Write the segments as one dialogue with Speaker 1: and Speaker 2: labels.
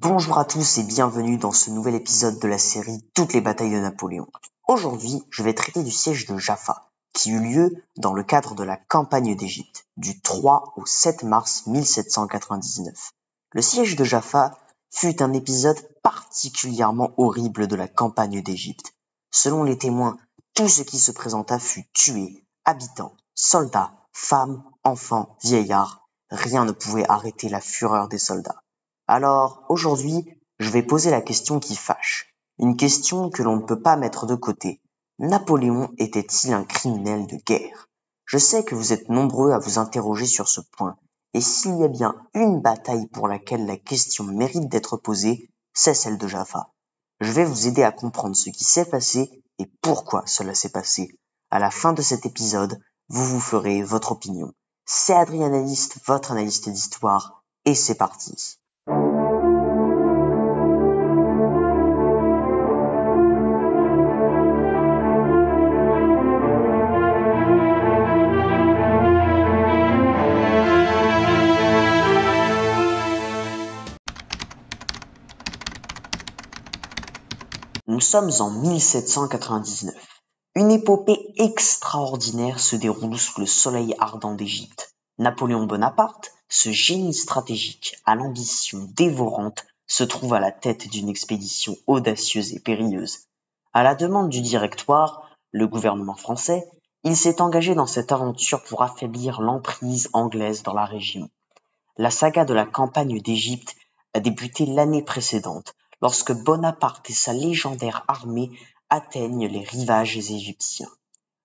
Speaker 1: Bonjour à tous et bienvenue dans ce nouvel épisode de la série Toutes les batailles de Napoléon. Aujourd'hui, je vais traiter du siège de Jaffa, qui eut lieu dans le cadre de la campagne d'Égypte, du 3 au 7 mars 1799. Le siège de Jaffa fut un épisode particulièrement horrible de la campagne d'Égypte. Selon les témoins, tout ce qui se présenta fut tué, habitants, soldats, femmes, enfants, vieillards. Rien ne pouvait arrêter la fureur des soldats. Alors, aujourd'hui, je vais poser la question qui fâche. Une question que l'on ne peut pas mettre de côté. Napoléon était-il un criminel de guerre? Je sais que vous êtes nombreux à vous interroger sur ce point. Et s'il y a bien une bataille pour laquelle la question mérite d'être posée, c'est celle de Jaffa. Je vais vous aider à comprendre ce qui s'est passé et pourquoi cela s'est passé. À la fin de cet épisode, vous vous ferez votre opinion. C'est Adrien Analyste, votre analyste d'histoire, et c'est parti. Nous sommes en 1799. Une épopée extraordinaire se déroule sous le soleil ardent d'Égypte. Napoléon Bonaparte, ce génie stratégique à l'ambition dévorante, se trouve à la tête d'une expédition audacieuse et périlleuse. À la demande du Directoire, le gouvernement français, il s'est engagé dans cette aventure pour affaiblir l'emprise anglaise dans la région. La saga de la campagne d'Égypte a débuté l'année précédente, lorsque Bonaparte et sa légendaire armée atteignent les rivages égyptiens.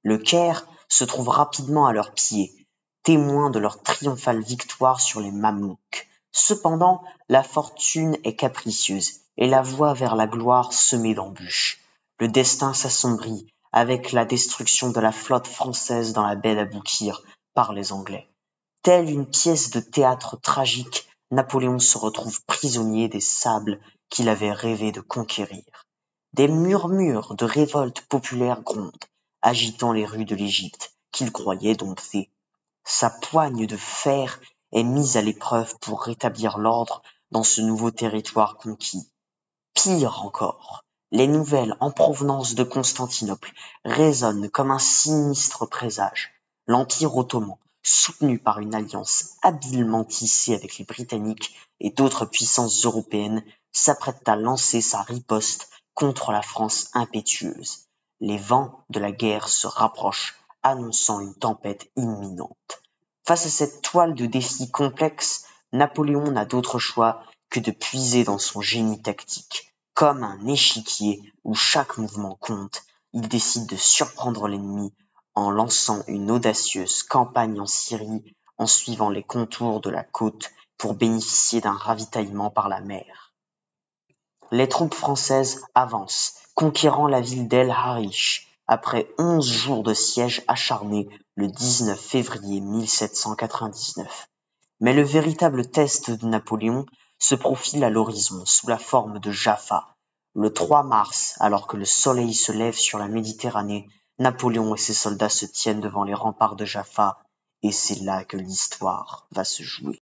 Speaker 1: Le Caire se trouve rapidement à leurs pieds, témoin de leur triomphale victoire sur les Mamelouks. Cependant, la fortune est capricieuse et la voie vers la gloire semée d'embûches. Le destin s'assombrit avec la destruction de la flotte française dans la baie d'Aboukir par les Anglais. Telle une pièce de théâtre tragique, Napoléon se retrouve prisonnier des sables qu'il avait rêvé de conquérir. Des murmures de révolte populaire grondent, agitant les rues de l'Égypte, qu'il croyait dompter. Sa poigne de fer est mise à l'épreuve pour rétablir l'ordre dans ce nouveau territoire conquis. Pire encore, les nouvelles en provenance de Constantinople résonnent comme un sinistre présage. L'Empire ottoman, soutenu par une alliance habilement tissée avec les Britanniques et d'autres puissances européennes, s'apprête à lancer sa riposte contre la France impétueuse. Les vents de la guerre se rapprochent, annonçant une tempête imminente. Face à cette toile de défis complexes, Napoléon n'a d'autre choix que de puiser dans son génie tactique. Comme un échiquier où chaque mouvement compte, il décide de surprendre l'ennemi en lançant une audacieuse campagne en Syrie en suivant les contours de la côte pour bénéficier d'un ravitaillement par la mer. Les troupes françaises avancent, conquérant la ville d'El Harish après 11 jours de siège acharné le 19 février 1799. Mais le véritable test de Napoléon se profile à l'horizon sous la forme de Jaffa. Le 3 mars, alors que le soleil se lève sur la Méditerranée, Napoléon et ses soldats se tiennent devant les remparts de Jaffa, et c'est là que l'histoire va se jouer.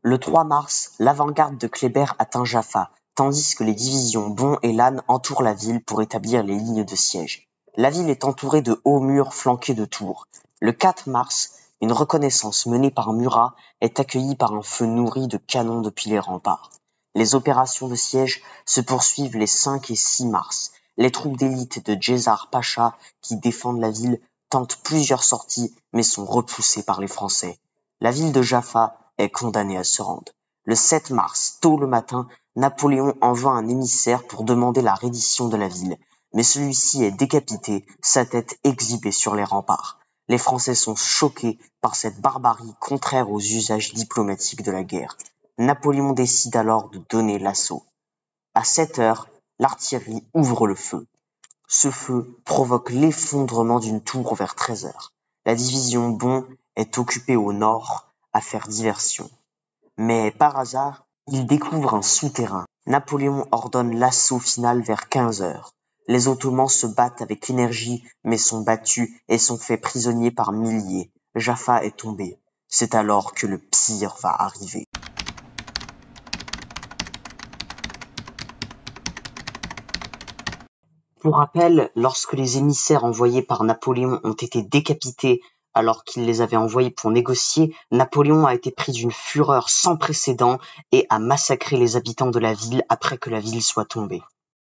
Speaker 1: Le 3 mars, l'avant-garde de Kléber atteint Jaffa, tandis que les divisions Bon et Lannes entourent la ville pour établir les lignes de siège. La ville est entourée de hauts murs flanqués de tours. Le 4 mars, une reconnaissance menée par Murat est accueillie par un feu nourri de canons depuis les remparts. Les opérations de siège se poursuivent les 5 et 6 mars. Les troupes d'élite de Djezzar Pacha qui défendent la ville tentent plusieurs sorties mais sont repoussées par les Français. La ville de Jaffa est condamnée à se rendre. Le 7 mars, tôt le matin, Napoléon envoie un émissaire pour demander la reddition de la ville. Mais celui-ci est décapité, sa tête exhibée sur les remparts. Les Français sont choqués par cette barbarie contraire aux usages diplomatiques de la guerre. Napoléon décide alors de donner l'assaut. À 7 heures, l'artillerie ouvre le feu. Ce feu provoque l'effondrement d'une tour vers 13 heures. La division Bon est occupée au nord à faire diversion. Mais par hasard, il découvre un souterrain. Napoléon ordonne l'assaut final vers 15 heures. Les Ottomans se battent avec énergie, mais sont battus et sont faits prisonniers par milliers. Jaffa est tombé. C'est alors que le pire va arriver. Pour rappel, lorsque les émissaires envoyés par Napoléon ont été décapités alors qu'il les avait envoyés pour négocier, Napoléon a été pris d'une fureur sans précédent et a massacré les habitants de la ville après que la ville soit tombée.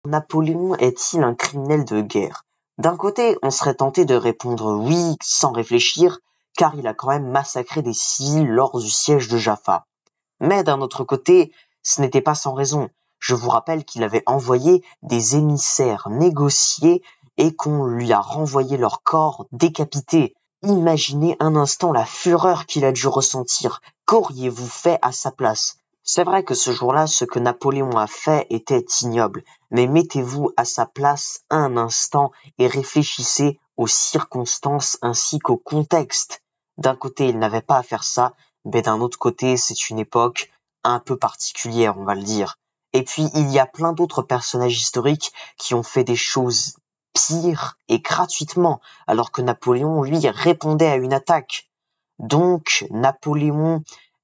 Speaker 1: Napoléon est-il un criminel de guerre? D'un côté, on serait tenté de répondre oui sans réfléchir, car il a quand même massacré des civils lors du siège de Jaffa. Mais d'un autre côté, ce n'était pas sans raison. Je vous rappelle qu'il avait envoyé des émissaires négocier et qu'on lui a renvoyé leur corps décapités. Imaginez un instant la fureur qu'il a dû ressentir. Qu'auriez-vous fait à sa place? C'est vrai que ce jour-là, ce que Napoléon a fait était ignoble, mais mettez-vous à sa place un instant et réfléchissez aux circonstances ainsi qu'au contexte. D'un côté, il n'avait pas à faire ça, mais d'un autre côté, c'est une époque un peu particulière, on va le dire. Et puis, il y a plein d'autres personnages historiques qui ont fait des choses pires et gratuitement, alors que Napoléon, lui, répondait à une attaque. Donc, Napoléon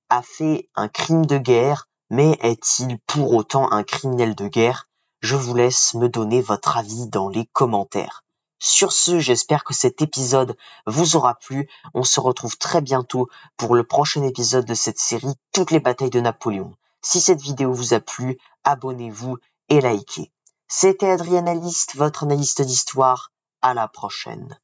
Speaker 1: a fait un crime de guerre, mais est-il pour autant un criminel de guerre? Je vous laisse me donner votre avis dans les commentaires. Sur ce, j'espère que cet épisode vous aura plu. On se retrouve très bientôt pour le prochain épisode de cette série Toutes les batailles de Napoléon. Si cette vidéo vous a plu, abonnez-vous et likez. C'était Adrian Analyste, votre analyste d'histoire. À la prochaine.